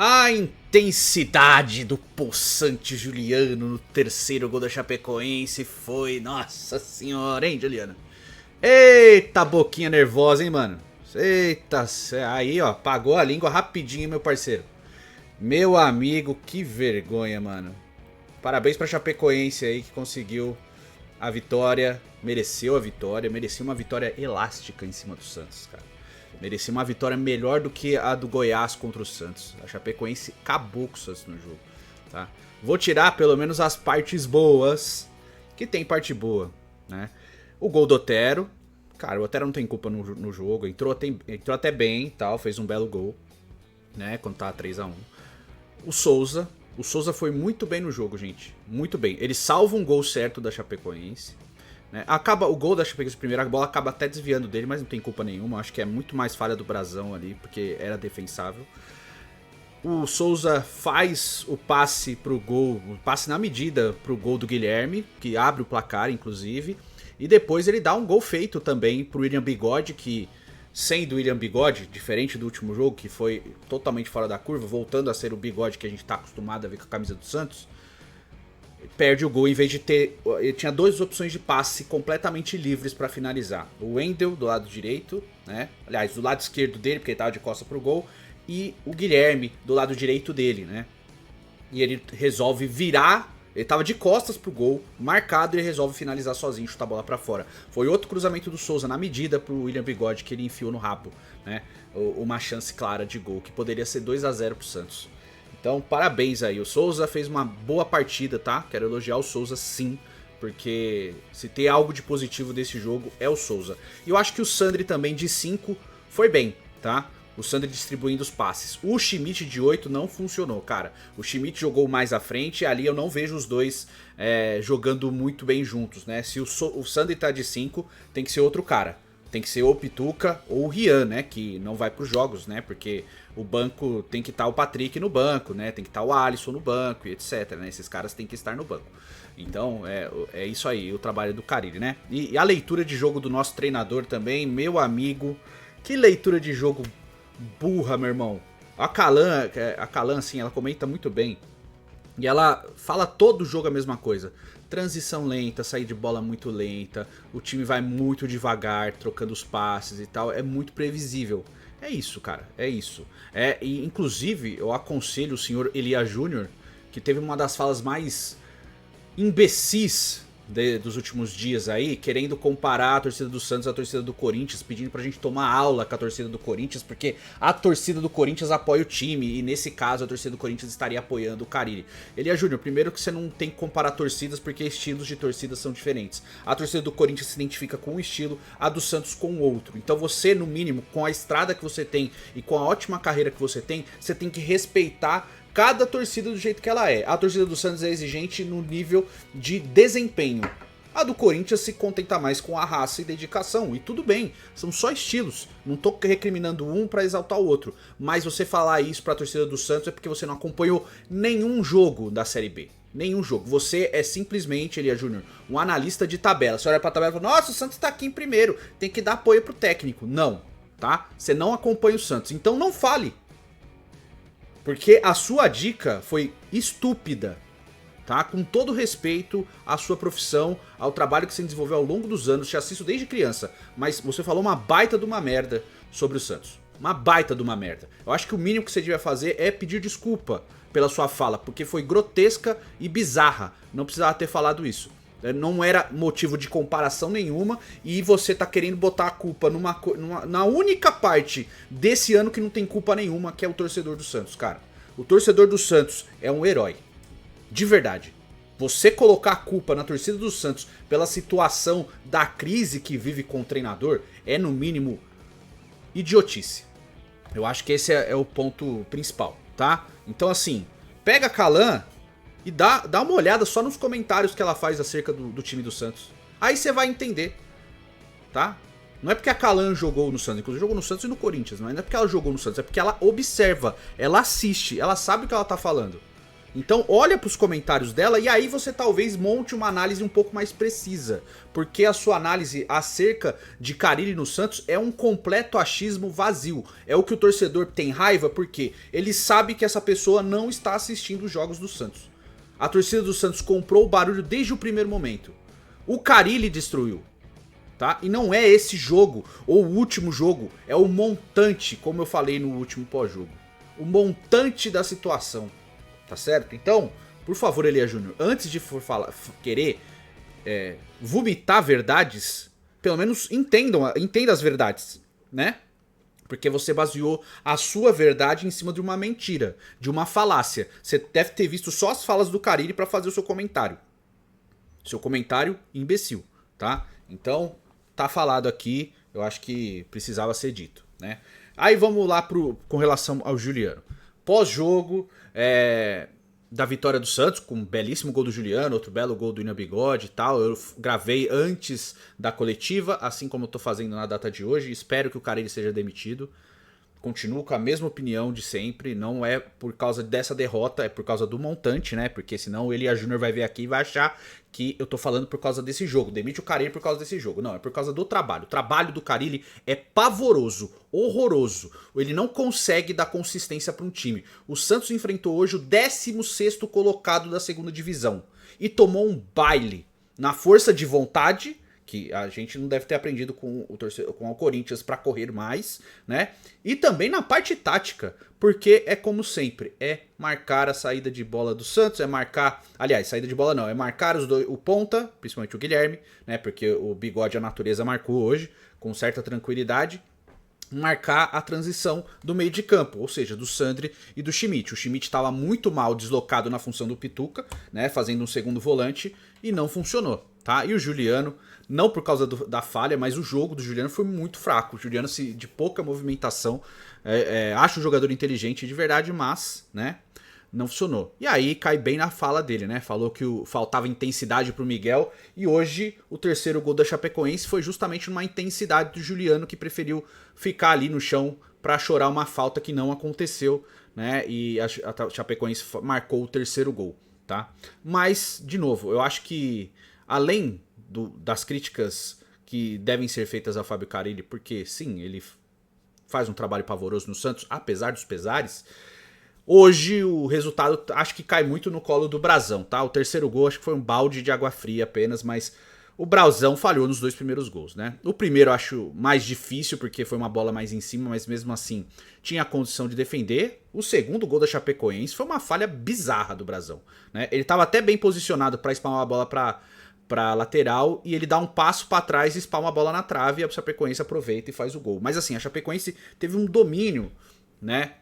A intensidade do possante Juliano no terceiro gol da Chapecoense foi... Nossa senhora, hein, Juliano? Eita, boquinha nervosa, hein, mano? Eita, aí, ó, apagou a língua rapidinho, meu parceiro. Meu amigo, que vergonha, mano. Parabéns pra Chapecoense aí que conseguiu a vitória. Mereceu a vitória, merecia uma vitória elástica em cima do Santos, cara. Merecia uma vitória melhor do que a do Goiás contra o Santos. A Chapecoense acabou com o Santos no jogo, tá? Vou tirar pelo menos as partes boas, que tem parte boa, né? O gol do Otero, cara, o Otero não tem culpa no jogo, entrou até bem, tal, fez um belo gol, né, quando tava 3-1. O Souza foi muito bem no jogo, gente, muito bem. Ele salva um gol certo da Chapecoense, né? Acaba o gol da Chapecoense, primeira bola acaba até desviando dele, mas não tem culpa nenhuma, acho que é muito mais falha do Brazão ali, porque era defensável. O Souza faz o passe pro gol, o passe na medida pro gol do Guilherme, que abre o placar, inclusive. E depois ele dá um gol feito também pro William Bigode, que, sendo o William Bigode, diferente do último jogo, que foi totalmente fora da curva, voltando a ser o Bigode que a gente tá acostumado a ver com a camisa do Santos, perde o gol em vez de ter... Ele tinha duas opções de passe completamente livres para finalizar. O Wendel do lado direito, né? Aliás, do lado esquerdo dele, porque ele tava de costas pro gol, e o Guilherme do lado direito dele, né? E ele resolve virar... Ele tava de costas pro gol, marcado, e ele resolve finalizar sozinho, chutar a bola pra fora. Foi outro cruzamento do Souza na medida pro William Bigode, que ele enfiou no rabo, né? Uma chance clara de gol, que poderia ser 2-0 pro Santos. Então, parabéns aí. O Souza fez uma boa partida, tá? Quero elogiar o Souza, sim, porque se tem algo de positivo desse jogo, é o Souza. E eu acho que o Sandri também, de 5, foi bem, tá? O Sandri distribuindo os passes. O Schmidt de 8 não funcionou, cara. O Schmidt jogou mais à frente e ali eu não vejo os dois jogando muito bem juntos, né? Se o Sandri tá de 5, tem que ser outro cara. Tem que ser ou o Pituca ou o Rian, né? Que não vai pros jogos, né? Porque o banco tem que estar o Patrick no banco, né? Tem que estar o Alisson no banco e etc, né? Esses caras têm que estar no banco. Então, é isso aí, o trabalho do Carille, né? E a leitura de jogo do nosso treinador também, meu amigo. Que leitura de jogo burra, meu irmão. A Kalan, assim, ela comenta muito bem. E ela fala todo o jogo a mesma coisa. Transição lenta, sair de bola muito lenta. O time vai muito devagar, trocando os passes e tal. É muito previsível. É isso, cara. É isso. E, inclusive, eu aconselho o senhor Elia Júnior, que teve uma das falas mais imbecis dos últimos dias aí, querendo comparar a torcida do Santos à torcida do Corinthians, pedindo pra gente tomar aula com a torcida do Corinthians, porque a torcida do Corinthians apoia o time, e nesse caso a torcida do Corinthians estaria apoiando o Carille. Elia Júnior, primeiro que você não tem que comparar torcidas, porque estilos de torcida são diferentes. A torcida do Corinthians se identifica com um estilo, a do Santos com outro. Então você, no mínimo, com a estrada que você tem e com a ótima carreira que você tem que respeitar cada torcida do jeito que ela é. A torcida do Santos é exigente no nível de desempenho. A do Corinthians se contenta mais com a raça e dedicação. E tudo bem, são só estilos. Não tô recriminando um pra exaltar o outro. Mas você falar isso pra torcida do Santos é porque você não acompanhou nenhum jogo da Série B. Nenhum jogo. Você é simplesmente, Elia Júnior, um analista de tabela. Você olha pra tabela e fala, nossa, o Santos tá aqui em primeiro, tem que dar apoio pro técnico. Não, tá? Você não acompanha o Santos. Então não fale. Porque a sua dica foi estúpida, tá? Com todo respeito à sua profissão, ao trabalho que você desenvolveu ao longo dos anos, te assisto desde criança, mas você falou uma baita de uma merda sobre o Santos. Uma baita de uma merda. Eu acho que o mínimo que você devia fazer é pedir desculpa pela sua fala, porque foi grotesca e bizarra. Não precisava ter falado isso. Não era motivo de comparação nenhuma, e você tá querendo botar a culpa na única parte desse ano que não tem culpa nenhuma, que é o torcedor do Santos, cara. O torcedor do Santos é um herói. De verdade. Você colocar a culpa na torcida do Santos pela situação da crise que vive com o treinador é, no mínimo, idiotice. Eu acho que esse é o ponto principal, tá? Então, assim, pega a Kalan e dá uma olhada só nos comentários que ela faz acerca do time do Santos. Aí você vai entender, tá? Não é porque a Kalan jogou no Santos, inclusive jogou no Santos e no Corinthians, não é porque ela jogou no Santos, é porque ela observa, ela assiste, ela sabe o que ela tá falando. Então olha para os comentários dela e aí você talvez monte uma análise um pouco mais precisa. Porque a sua análise acerca de Carille no Santos é um completo achismo vazio. É o que o torcedor tem raiva porque ele sabe que essa pessoa não está assistindo os jogos do Santos. A torcida do Santos comprou o barulho desde o primeiro momento. O Carille destruiu. Tá? E não é esse jogo ou o último jogo, é o montante, como eu falei no último pós-jogo. O montante da situação. Tá certo? Então, por favor, Elia Júnior, antes de querer vomitar verdades, pelo menos entenda as verdades, né? Porque você baseou a sua verdade em cima de uma mentira, de uma falácia. Você deve ter visto só as falas do Carille para fazer o seu comentário. Seu comentário imbecil, tá? Então, tá falado aqui, eu acho que precisava ser dito, né? Aí vamos lá com relação ao Juliano. Pós-jogo da vitória do Santos, com um belíssimo gol do Juliano, outro belo gol do William Bigode e tal. Eu gravei antes da coletiva, assim como eu tô fazendo na data de hoje. Espero que o Carille seja demitido. Continuo com a mesma opinião de sempre. Não é por causa dessa derrota, é por causa do montante, né? Porque senão o Elia Júnior vai ver aqui e vai achar que eu tô falando por causa desse jogo. Demite o Carille por causa desse jogo. Não, é por causa do trabalho. O trabalho do Carille é pavoroso, horroroso. Ele não consegue dar consistência para um time. O Santos enfrentou hoje o 16º colocado da segunda divisão. E tomou um baile na força de vontade, que a gente não deve ter aprendido com o Corinthians para correr mais, né? E também na parte tática, porque é como sempre, é marcar a saída de bola do Santos, é marcar, aliás, saída de bola não, é marcar o ponta, principalmente o Guilherme, né? Porque o Bigode a natureza marcou hoje com certa tranquilidade. Marcar a transição do meio de campo, ou seja, do Sandri e do Schmidt. O Schmidt estava muito mal deslocado na função do Pituca, né, fazendo um segundo volante, e não funcionou, tá? E o Juliano, não por causa da falha, mas o jogo do Juliano foi muito fraco. O Juliano, de pouca movimentação, acho um jogador inteligente de verdade, mas, né, não funcionou. E aí cai bem na fala dele, né? Falou que faltava intensidade pro Miguel. E hoje o terceiro gol da Chapecoense foi justamente uma intensidade do Juliano, que preferiu ficar ali no chão para chorar uma falta que não aconteceu, né? E a Chapecoense marcou o terceiro gol, tá? Mas, de novo, eu acho que além das críticas que devem ser feitas a Fábio Carille, porque sim, ele faz um trabalho pavoroso no Santos, apesar dos pesares. Hoje o resultado acho que cai muito no colo do Brazão, tá? O terceiro gol acho que foi um balde de água fria apenas, mas o Brazão falhou nos dois primeiros gols, né? O primeiro eu acho mais difícil porque foi uma bola mais em cima, mas mesmo assim tinha a condição de defender. O segundo gol da Chapecoense foi uma falha bizarra do Brazão, né? Ele estava até bem posicionado para espalmar a bola para lateral e ele dá um passo para trás e espalma a bola na trave e a Chapecoense aproveita e faz o gol. Mas assim, a Chapecoense teve um domínio, né?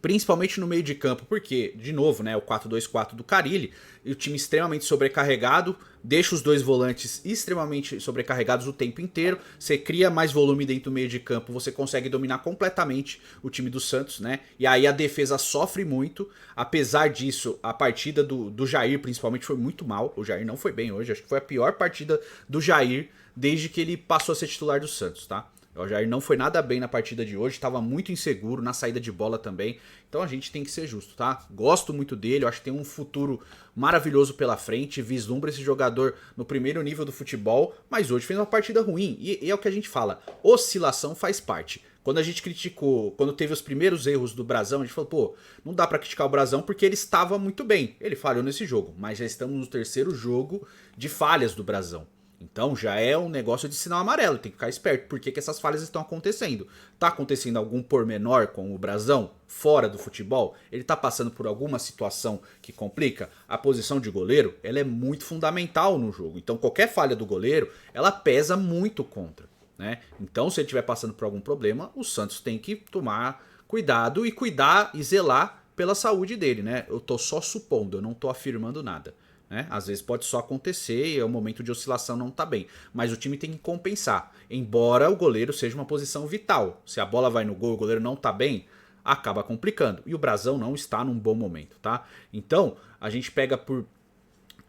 Principalmente no meio de campo, porque, de novo, né, o 4-2-4 do Carille, e o time extremamente sobrecarregado, deixa os dois volantes extremamente sobrecarregados o tempo inteiro, você cria mais volume dentro do meio de campo, você consegue dominar completamente o time do Santos, né, e aí a defesa sofre muito. Apesar disso, a partida do Jair principalmente foi muito mal, o Jair não foi bem hoje, acho que foi a pior partida do Jair desde que ele passou a ser titular do Santos, tá? O Jair não foi nada bem na partida de hoje, estava muito inseguro na saída de bola também. Então a gente tem que ser justo, tá? Gosto muito dele, eu acho que tem um futuro maravilhoso pela frente, vislumbra esse jogador no primeiro nível do futebol, mas hoje fez uma partida ruim. E é o que a gente fala, oscilação faz parte. Quando a gente criticou, quando teve os primeiros erros do Brazão, a gente falou, pô, não dá pra criticar o Brazão porque ele estava muito bem. Ele falhou nesse jogo, mas já estamos no terceiro jogo de falhas do Brazão. Então já é um negócio de sinal amarelo, tem que ficar esperto. Por que essas falhas estão acontecendo? Tá acontecendo algum pormenor com o Brazão fora do futebol? Ele tá passando por alguma situação que complica? A posição de goleiro, ela é muito fundamental no jogo. Então qualquer falha do goleiro, ela pesa muito contra, né? Então se ele estiver passando por algum problema, o Santos tem que tomar cuidado e cuidar e zelar pela saúde dele, né? Eu tô só supondo, eu não tô afirmando nada. Né? Às vezes pode só acontecer e é um momento de oscilação, não tá bem. Mas o time tem que compensar. Embora o goleiro seja uma posição vital. Se a bola vai no gol e o goleiro não tá bem, acaba complicando. E o Brazão não está num bom momento, tá? Então, a gente pega por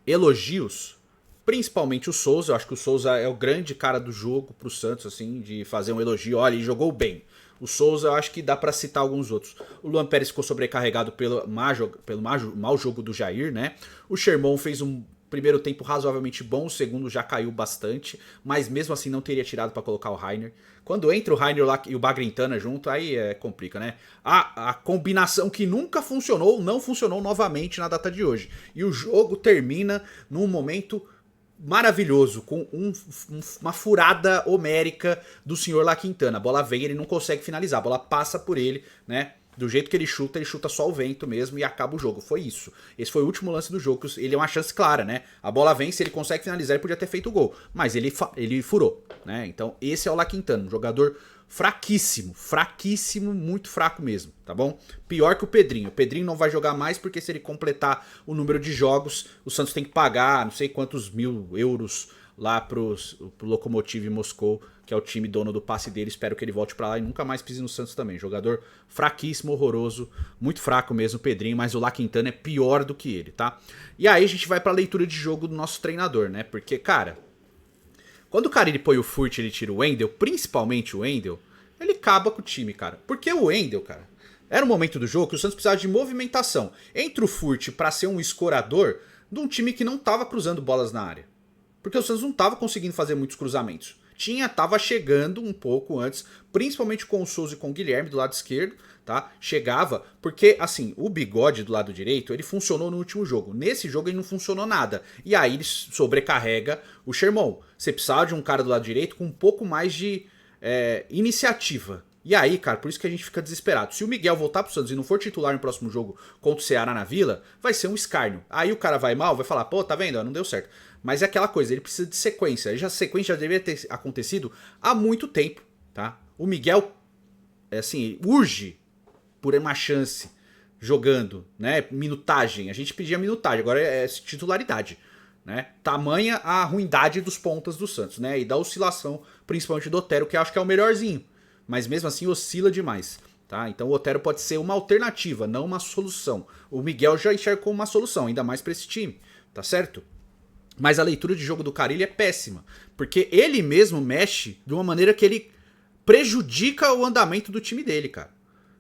elogios, principalmente o Souza. Eu acho que o Souza é o grande cara do jogo pro Santos, assim, de fazer um elogio. Olha, ele jogou bem. O Souza eu acho que dá pra citar alguns outros. O Luan Pérez ficou sobrecarregado pelo mau jogo do Jair, né? O Sherman fez um primeiro tempo razoavelmente bom, o segundo já caiu bastante, mas mesmo assim não teria tirado pra colocar o Rainer. Quando entra o Rainer lá e o Bagrintana junto, aí complica, né? A combinação que nunca funcionou, não funcionou novamente na data de hoje. E o jogo termina num momento maravilhoso, com uma furada homérica do senhor La Quintana. A bola vem, ele não consegue finalizar, a bola passa por ele, né? Do jeito que ele chuta só o vento mesmo e acaba o jogo. Foi isso. Esse foi o último lance do jogo. Ele é uma chance clara, né? A bola vem, se ele consegue finalizar, ele podia ter feito o gol. Mas ele furou, né? Então esse é o La Quintana, um jogador fraquíssimo, fraquíssimo, muito fraco mesmo, tá bom? Pior que o Pedrinho. O Pedrinho não vai jogar mais porque se ele completar o número de jogos, o Santos tem que pagar não sei quantos mil euros lá pro Lokomotiv Moscou, que é o time dono do passe dele. Espero que ele volte pra lá e nunca mais pise no Santos também. Jogador fraquíssimo, horroroso, muito fraco mesmo o Pedrinho, mas o La Quintana é pior do que ele, tá? E aí a gente vai pra leitura de jogo do nosso treinador, né? Porque, cara, quando o cara ele põe o Furt e ele tira o Wendel, principalmente o Wendel, ele acaba com o time, cara. Porque o Wendel, cara, era um momento do jogo que o Santos precisava de movimentação entre o Furt pra ser um escorador de um time que não tava cruzando bolas na área. Porque o Santos não tava conseguindo fazer muitos cruzamentos. Tava chegando um pouco antes, principalmente com o Souza e com o Guilherme do lado esquerdo, tá? Chegava, porque assim, o Bigode do lado direito, ele funcionou no último jogo. Nesse jogo ele não funcionou nada. E aí ele sobrecarrega o Sherman. Você precisava de um cara do lado direito com um pouco mais de iniciativa. E aí, cara, por isso que a gente fica desesperado. Se o Miguel voltar pro Santos e não for titular no próximo jogo contra o Ceará na Vila, vai ser um escárnio. Aí o cara vai mal, vai falar, pô, tá vendo? Não deu certo. Mas é aquela coisa, ele precisa de sequência. A sequência já deveria ter acontecido há muito tempo, tá? O Miguel, assim, urge por uma chance jogando, né? Minutagem. A gente pedia minutagem, agora é titularidade, né? Tamanha a ruindade dos pontas do Santos, né? E da oscilação, principalmente do Otero, que eu acho que é o melhorzinho. Mas mesmo assim oscila demais, tá? Então o Otero pode ser uma alternativa, não uma solução. O Miguel já enxerga como uma solução, ainda mais pra esse time, tá certo? Mas a leitura de jogo do Carille é péssima, porque ele mesmo mexe de uma maneira que ele prejudica o andamento do time dele, cara.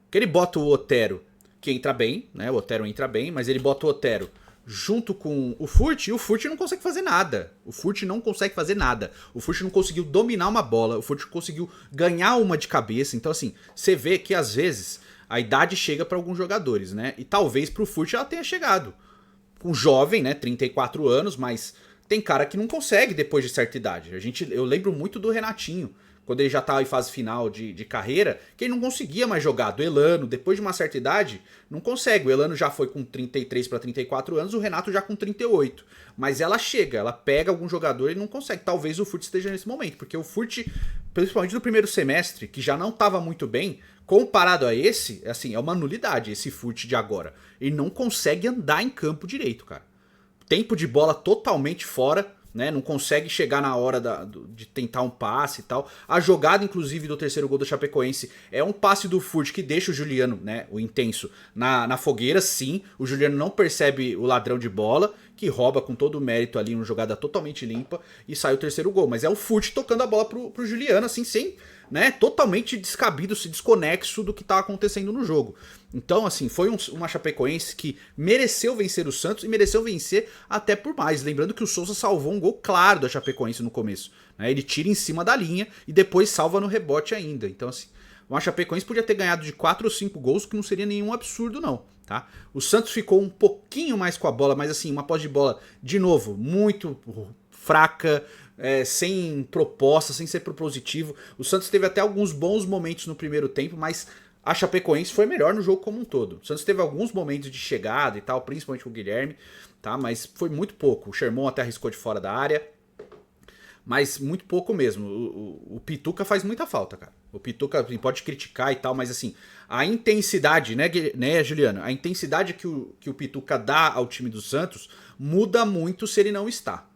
Que ele bota o Otero, que entra bem, né? O Otero entra bem, mas ele bota o Otero junto com o Furt, e o Furt não consegue fazer nada. O Furt não consegue fazer nada. O Furt não conseguiu dominar uma bola, o Furt conseguiu ganhar uma de cabeça. Então assim, você vê que às vezes a idade chega para alguns jogadores, né? E talvez pro Furt ela tenha chegado. Um jovem, né? 34 anos, mas tem cara que não consegue depois de certa idade. Eu lembro muito do Renatinho, quando ele já estava em fase final de carreira, que ele não conseguia mais jogar. Do Elano, depois de uma certa idade, não consegue. O Elano já foi com 33 para 34 anos, o Renato já com 38. Mas ela chega, ela pega algum jogador e não consegue. Talvez o Furt esteja nesse momento, porque o Furt, principalmente no primeiro semestre, que já não estava muito bem, comparado a esse, assim, é uma nulidade esse Furt de agora. Ele não consegue andar em campo direito, cara. Tempo de bola totalmente fora, né? Não consegue chegar na hora de tentar um passe e tal. A jogada, inclusive, do terceiro gol do Chapecoense é um passe do Furt que deixa o Juliano, né? O intenso, na fogueira, sim. O Juliano não percebe o ladrão de bola, que rouba com todo o mérito ali, uma jogada totalmente limpa, e sai o terceiro gol. Mas é o Furt tocando a bola pro Juliano, assim, sem, né? Totalmente descabido, desconexo do que tá acontecendo no jogo. Então, assim, foi uma Chapecoense que mereceu vencer o Santos e mereceu vencer até por mais. Lembrando que o Souza salvou um gol claro da Chapecoense no começo, né? Ele tira em cima da linha e depois salva no rebote ainda. Então, assim, uma Chapecoense podia ter ganhado de 4 ou 5 gols, que não seria nenhum absurdo, não, tá? O Santos ficou um pouquinho mais com a bola, mas assim, uma posse de bola, de novo, muito fraca, sem proposta, sem ser propositivo. O Santos teve até alguns bons momentos no primeiro tempo, mas a Chapecoense foi melhor no jogo como um todo. O Santos teve alguns momentos de chegada e tal, principalmente com o Guilherme, tá? Mas foi muito pouco. O Sherman até arriscou de fora da área, mas muito pouco mesmo. O Pituca faz muita falta, cara. O Pituca pode criticar e tal, mas assim, a intensidade, né, Juliano? A intensidade que o Pituca dá ao time do Santos muda muito se ele não está.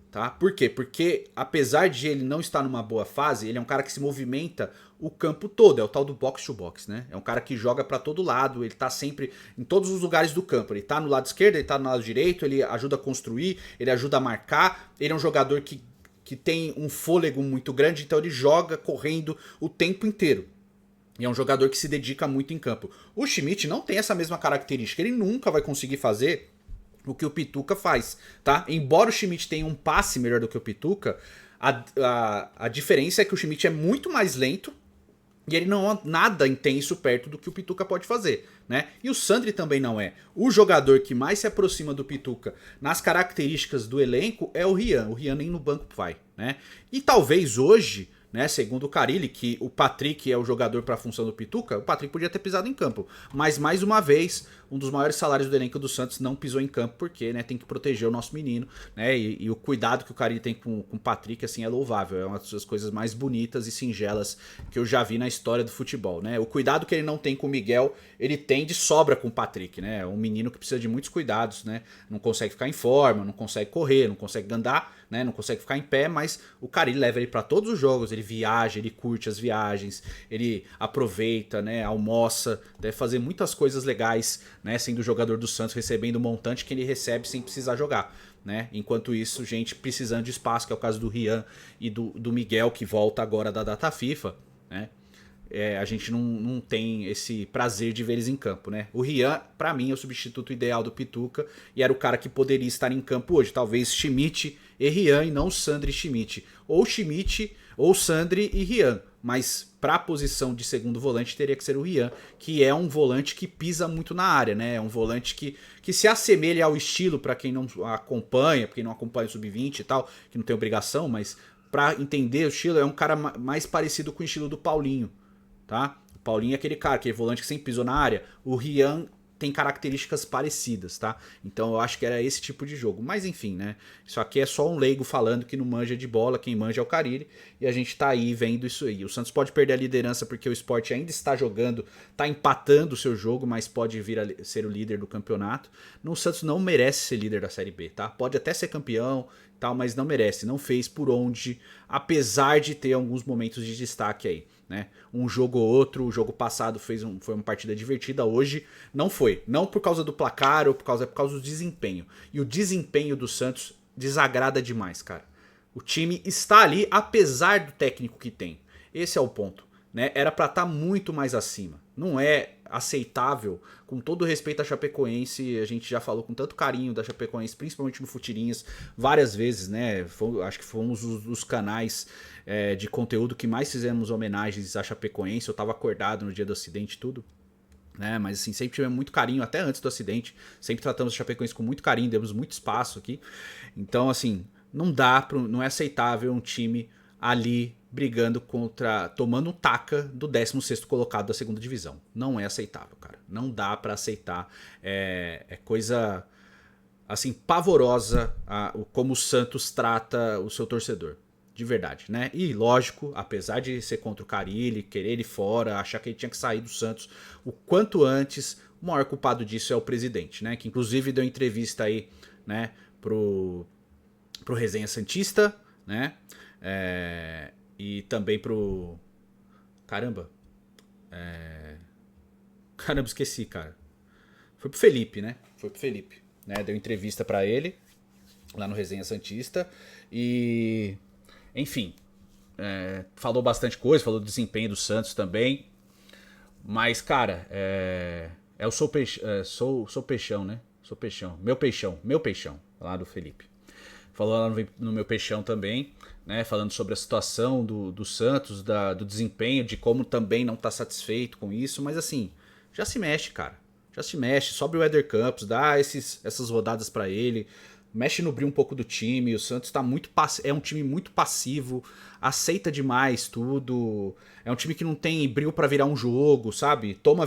Tá? Por quê? Porque apesar de ele não estar numa boa fase, ele é um cara que se movimenta o campo todo, é o tal do box to box, né? É um cara que joga pra todo lado, ele tá sempre em todos os lugares do campo, ele tá no lado esquerdo, ele tá no lado direito, ele ajuda a construir, ele ajuda a marcar, ele é um jogador que tem um fôlego muito grande, então ele joga correndo o tempo inteiro. E é um jogador que se dedica muito em campo. O Schmidt não tem essa mesma característica. Ele nunca vai conseguir fazer o que o Pituca faz, tá? Embora o Schmidt tenha um passe melhor do que o Pituca, a diferença é que o Schmidt é muito mais lento e ele não é nada intenso perto do que o Pituca pode fazer, né? E o Sandri também não é. O jogador que mais se aproxima do Pituca nas características do elenco é o Rian. O Rian nem no banco vai, né? E talvez hoje, né, segundo o Carille, que o Patrick é o jogador para a função do Pituca, o Patrick podia ter pisado em campo. Mas, mais uma vez, um dos maiores salários do elenco do Santos não pisou em campo, porque, né, tem que proteger o nosso menino, né? E o cuidado que o Carille tem com o Patrick, assim, é louvável. É uma das coisas mais bonitas e singelas que eu já vi na história do futebol, né? O cuidado que ele não tem com o Miguel, ele tem de sobra com o Patrick, né? É um menino que precisa de muitos cuidados, né? Não consegue ficar em forma, não consegue correr, não consegue andar, né? Não consegue ficar em pé, mas o Carille leva ele para todos os jogos, ele viaja, ele curte as viagens, ele aproveita, né? Almoça, deve fazer muitas coisas legais, né? Sendo jogador do Santos, recebendo o montante que ele recebe sem precisar jogar, né? Enquanto isso, gente precisando de espaço, que é o caso do Rian e do Miguel, que volta agora da data FIFA, né? A gente não tem esse prazer de ver eles em campo, né? O Rian, pra mim, é o substituto ideal do Pituca e era o cara que poderia estar em campo hoje. Talvez Schmidt e Rian e não Sandri e Schmidt. Ou Schmidt, ou Sandri e Rian. Mas pra posição de segundo volante teria que ser o Rian, que é um volante que pisa muito na área, né? É um volante que se assemelha ao estilo, pra quem não acompanha, pra quem não acompanha o Sub-20 e tal, que não tem obrigação, mas pra entender o estilo, é um cara mais parecido com o estilo do Paulinho. Tá? O Paulinho é aquele cara, aquele volante que sempre pisou na área. O Rian tem características parecidas, tá? Então eu acho que era esse tipo de jogo. Mas enfim, né? Isso aqui é só um leigo falando que não manja de bola, quem manja é o Carille. E a gente tá aí vendo isso aí. O Santos pode perder a liderança porque o Sport ainda está jogando, tá empatando o seu jogo, mas pode vir a ser o líder do campeonato. O Santos não merece ser líder da Série B, tá? Pode até ser campeão, tal, mas não merece. Não fez por onde, apesar de ter alguns momentos de destaque aí. Né? Um jogo ou outro, o jogo passado foi uma partida divertida, hoje não foi. Não por causa do placar ou por causa do desempenho. E o desempenho do Santos desagrada demais, cara. O time está ali apesar do técnico que tem. Esse é o ponto. Né? Era pra estar muito mais acima. Não é aceitável, com todo respeito à Chapecoense, a gente já falou com tanto carinho da Chapecoense, principalmente no Futirinhas, várias vezes, né? Acho que fomos os canais de conteúdo que mais fizemos homenagens à Chapecoense. Eu tava acordado no dia do acidente e tudo. Né, mas assim, sempre tivemos muito carinho, até antes do acidente. Sempre tratamos a Chapecoense com muito carinho, demos muito espaço aqui. Então, assim, não é aceitável um time ali brigando contra, tomando um taca do 16º colocado da segunda divisão. Não é aceitável, cara. Não dá pra aceitar. É coisa, assim, pavorosa como o Santos trata o seu torcedor. De verdade, né? E lógico, apesar de ser contra o Carille, querer ele fora, achar que ele tinha que sair do Santos o quanto antes, o maior culpado disso é o presidente, né? Que inclusive deu entrevista aí, né, pro Resenha Santista, né? E também pro... Caramba, esqueci, cara. Foi pro Felipe, né? Foi pro Felipe, né? Deu entrevista pra ele lá no Resenha Santista e... Enfim, falou bastante coisa, falou do desempenho do Santos também. Mas, cara, eu sou peixão, né? Sou peixão. Meu peixão, lá do Felipe. Falou lá no meu peixão também, né? Falando sobre a situação do Santos, do desempenho, de como também não tá satisfeito com isso. Mas assim, já se mexe, cara. Já se mexe, sobe o Éder Campos, dá essas rodadas pra ele. Mexe no brilho um pouco do time. O Santos tá é um time muito passivo, aceita demais tudo. É um time que não tem brilho pra virar um jogo, sabe? Tomou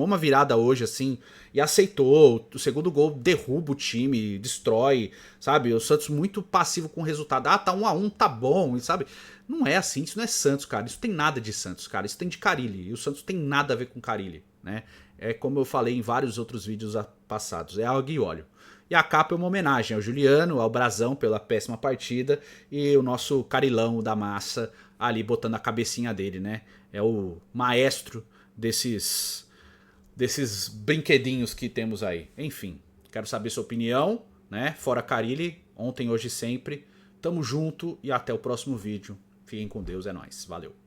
uma virada hoje, assim, e aceitou. O segundo gol derruba o time, destrói, sabe? O Santos muito passivo com o resultado. Ah, tá 1-1, tá bom, sabe? Não é assim, isso não é Santos, cara. Isso tem nada de Santos, cara. Isso tem de Carille. E o Santos tem nada a ver com Carille, né? É como eu falei em vários outros vídeos passados. É água e óleo. E a capa é uma homenagem ao Juliano, ao Brazão pela péssima partida e o nosso Carilão da massa ali botando a cabecinha dele, né? É o maestro desses brinquedinhos que temos aí. Enfim, quero saber sua opinião, né? Fora Carille, ontem, hoje, sempre. Tamo junto e até o próximo vídeo. Fiquem com Deus, é nóis. Valeu.